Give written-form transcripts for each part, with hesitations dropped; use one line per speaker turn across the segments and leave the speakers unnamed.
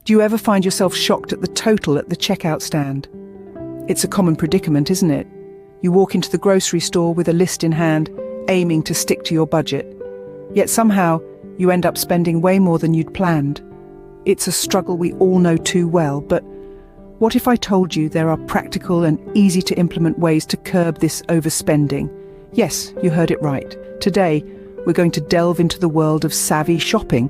Do you ever find yourself shocked at the total at the checkout stand? It's a common predicament, isn't it? You walk into the grocery store with a list in hand, aiming to stick to your budget. Yet somehow, you end up spending way more than you'd planned. It's a struggle we all know too well, but what if I told you there are practical and easy-to-implement ways to curb this overspending? Yes, you heard it right. Today, we're going to delve into the world of savvy shopping.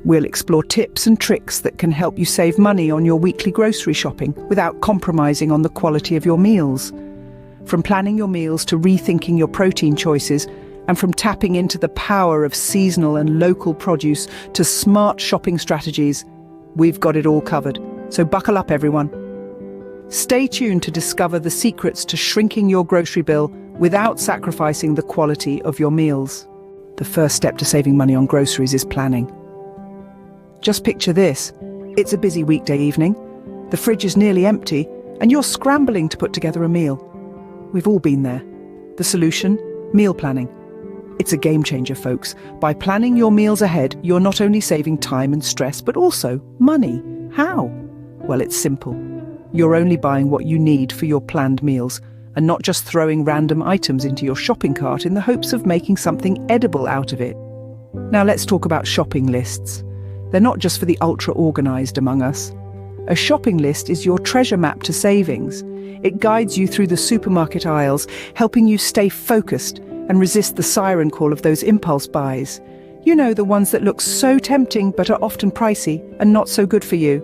We'll explore tips and tricks that can help you save money on your weekly grocery shopping without compromising on the quality of your meals. From planning your meals to rethinking your protein choices, and from tapping into the power of seasonal and local produce to smart shopping strategies, we've got it all covered. So buckle up, everyone. Stay tuned to discover the secrets to shrinking your grocery bill without sacrificing the quality of your meals. The first step to saving money on groceries is planning. Just picture this. It's a busy weekday evening. The fridge is nearly empty, and you're scrambling to put together a meal. We've all been there. The solution? Meal planning. It's a game changer, folks. By planning your meals ahead, you're not only saving time and stress, but also money. How? Well, it's simple. You're only buying what you need for your planned meals, and not just throwing random items into your shopping cart in the hopes of making something edible out of it. Now let's talk about shopping lists. They're not just for the ultra-organized among us. A shopping list is your treasure map to savings. It guides you through the supermarket aisles, helping you stay focused and resist the siren call of those impulse buys. You know, the ones that look so tempting but are often pricey and not so good for you.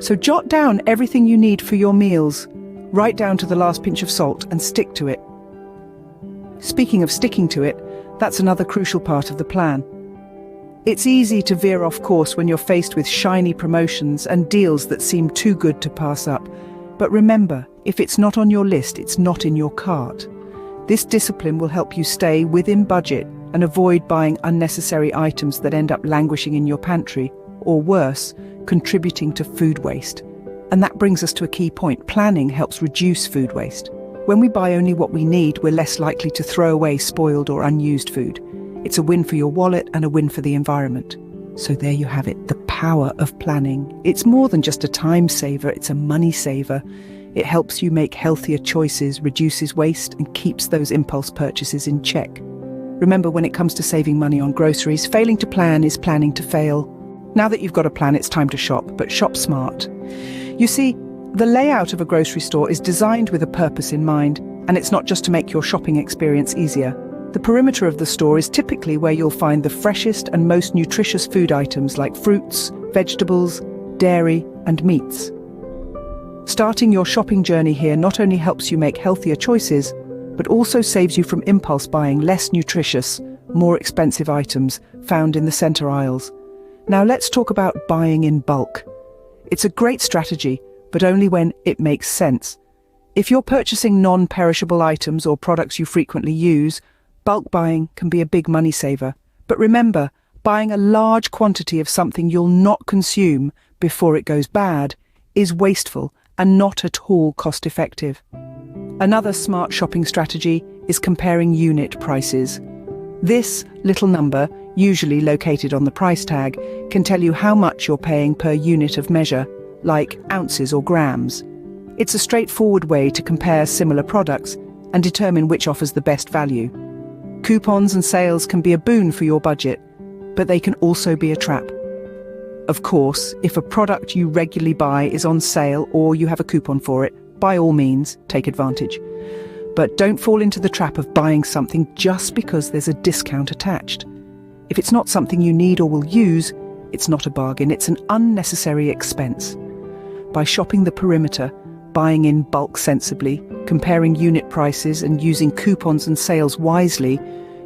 So jot down everything you need for your meals, right down to the last pinch of salt, and stick to it. Speaking of sticking to it, that's another crucial part of the plan. It's easy to veer off course when you're faced with shiny promotions and deals that seem too good to pass up. But remember, if it's not on your list, it's not in your cart. This discipline will help you stay within budget and avoid buying unnecessary items that end up languishing in your pantry, or worse, contributing to food waste. And that brings us to a key point. Planning helps reduce food waste. When we buy only what we need, we're less likely to throw away spoiled or unused food. It's a win for your wallet and a win for the environment. So there you have it, the power of planning. It's more than just a time saver, it's a money saver. It helps you make healthier choices, reduces waste, and keeps those impulse purchases in check. Remember, when it comes to saving money on groceries, failing to plan is planning to fail. Now that you've got a plan, it's time to shop, but shop smart. You see, the layout of a grocery store is designed with a purpose in mind, and it's not just to make your shopping experience easier. The perimeter of the store is typically where you'll find the freshest and most nutritious food items like fruits, vegetables, dairy, and meats. Starting your shopping journey here not only helps you make healthier choices, but also saves you from impulse buying less nutritious, more expensive items found in the center aisles. Now let's talk about buying in bulk. It's a great strategy, but only when it makes sense. If you're purchasing non-perishable items or products you frequently use, bulk buying can be a big money saver. But remember, buying a large quantity of something you'll not consume before it goes bad is wasteful and not at all cost-effective. Another smart shopping strategy is comparing unit prices. This little number, usually located on the price tag, can tell you how much you're paying per unit of measure, like ounces or grams. It's a straightforward way to compare similar products and determine which offers the best value. Coupons and sales can be a boon for your budget, but they can also be a trap. Of course, if a product you regularly buy is on sale or you have a coupon for it, by all means, take advantage. But don't fall into the trap of buying something just because there's a discount attached. If it's not something you need or will use, it's not a bargain, it's an unnecessary expense. By shopping the perimeter, buying in bulk sensibly, comparing unit prices and using coupons and sales wisely,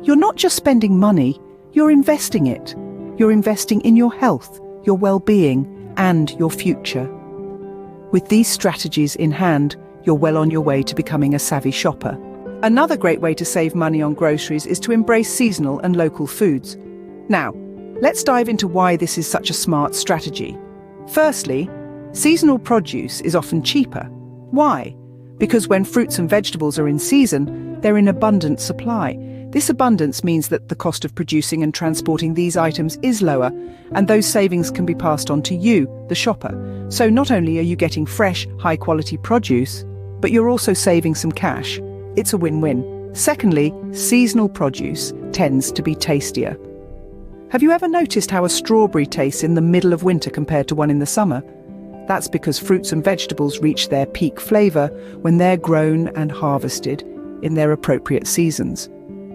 you're not just spending money, you're investing it. You're investing in your health, your well-being, and your future. With these strategies in hand, you're well on your way to becoming a savvy shopper. Another great way to save money on groceries is to embrace seasonal and local foods. Now, let's dive into why this is such a smart strategy. Firstly, seasonal produce is often cheaper. Why? Because when fruits and vegetables are in season, they're in abundant supply. This abundance means that the cost of producing and transporting these items is lower, and those savings can be passed on to you, the shopper. So not only are you getting fresh, high-quality produce, but you're also saving some cash. It's a win-win. Secondly, seasonal produce tends to be tastier. Have you ever noticed how a strawberry tastes in the middle of winter compared to one in the summer? That's because fruits and vegetables reach their peak flavor when they're grown and harvested in their appropriate seasons.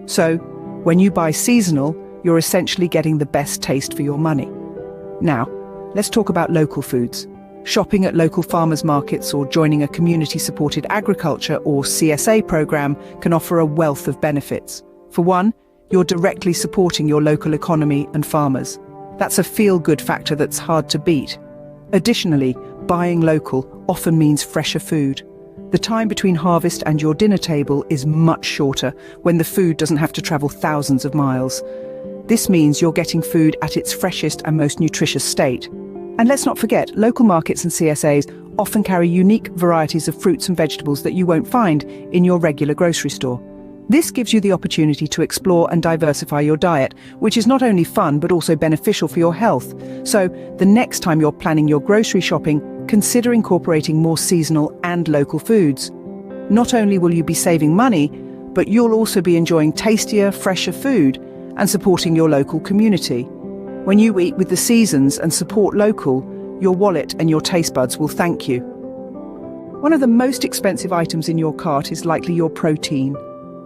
So, when you buy seasonal, you're essentially getting the best taste for your money. Now, let's talk about local foods. Shopping at local farmers markets or joining a community-supported agriculture or CSA program can offer a wealth of benefits. For one, you're directly supporting your local economy and farmers. That's a feel-good factor that's hard to beat. Additionally, buying local often means fresher food. The time between harvest and your dinner table is much shorter when the food doesn't have to travel thousands of miles. This means you're getting food at its freshest and most nutritious state. And let's not forget, local markets and CSAs often carry unique varieties of fruits and vegetables that you won't find in your regular grocery store. This gives you the opportunity to explore and diversify your diet, which is not only fun but also beneficial for your health. So, the next time you're planning your grocery shopping, consider incorporating more seasonal and local foods. Not only will you be saving money, but you'll also be enjoying tastier, fresher food and supporting your local community. When you eat with the seasons and support local, your wallet and your taste buds will thank you. One of the most expensive items in your cart is likely your protein.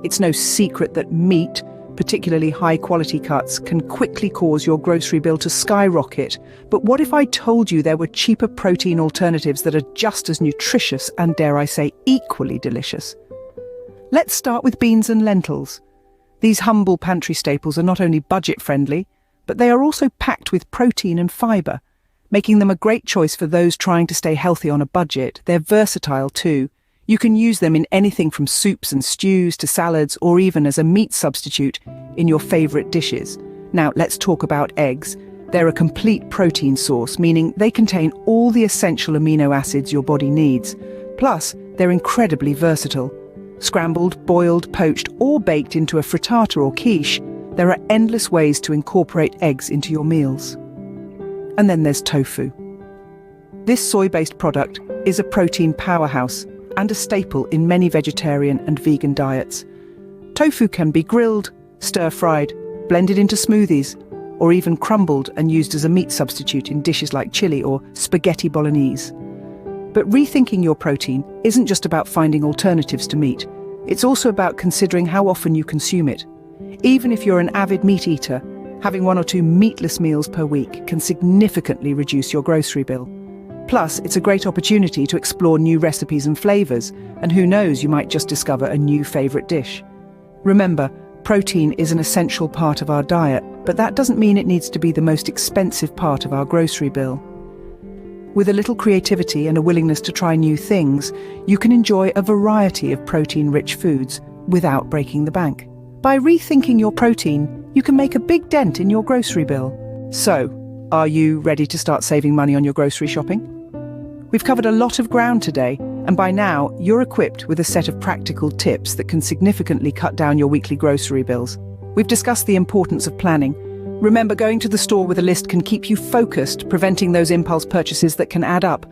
It's no secret that meat, particularly high-quality cuts, can quickly cause your grocery bill to skyrocket. But what if I told you there were cheaper protein alternatives that are just as nutritious and, dare I say, equally delicious? Let's start with beans and lentils. These humble pantry staples are not only budget-friendly, but they are also packed with protein and fibre, making them a great choice for those trying to stay healthy on a budget. They're versatile too. You can use them in anything from soups and stews to salads, or even as a meat substitute in your favourite dishes. Now, let's talk about eggs. They're a complete protein source, meaning they contain all the essential amino acids your body needs. Plus, they're incredibly versatile. Scrambled, boiled, poached, or baked into a frittata or quiche, there are endless ways to incorporate eggs into your meals. And then there's tofu. This soy-based product is a protein powerhouse and a staple in many vegetarian and vegan diets. Tofu can be grilled, stir-fried, blended into smoothies, or even crumbled and used as a meat substitute in dishes like chili or spaghetti bolognese. But rethinking your protein isn't just about finding alternatives to meat. It's also about considering how often you consume it. Even if you're an avid meat eater, having 1 or 2 meatless meals per week can significantly reduce your grocery bill. Plus, it's a great opportunity to explore new recipes and flavors, and who knows, you might just discover a new favorite dish. Remember, protein is an essential part of our diet, but that doesn't mean it needs to be the most expensive part of our grocery bill. With a little creativity and a willingness to try new things, you can enjoy a variety of protein-rich foods without breaking the bank. By rethinking your protein, you can make a big dent in your grocery bill. So, are you ready to start saving money on your grocery shopping? We've covered a lot of ground today, and by now, you're equipped with a set of practical tips that can significantly cut down your weekly grocery bills. We've discussed the importance of planning. Remember, going to the store with a list can keep you focused, preventing those impulse purchases that can add up.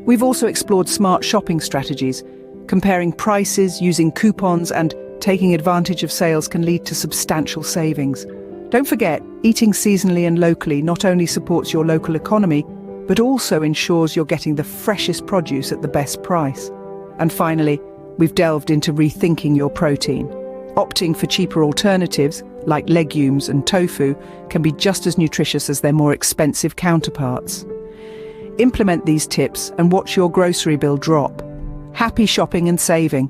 We've also explored smart shopping strategies. Comparing prices, using coupons, and taking advantage of sales can lead to substantial savings. Don't forget, eating seasonally and locally not only supports your local economy, but also ensures you're getting the freshest produce at the best price. And finally, we've delved into rethinking your protein. Opting for cheaper alternatives, like legumes and tofu, can be just as nutritious as their more expensive counterparts. Implement these tips and watch your grocery bill drop. Happy shopping and saving.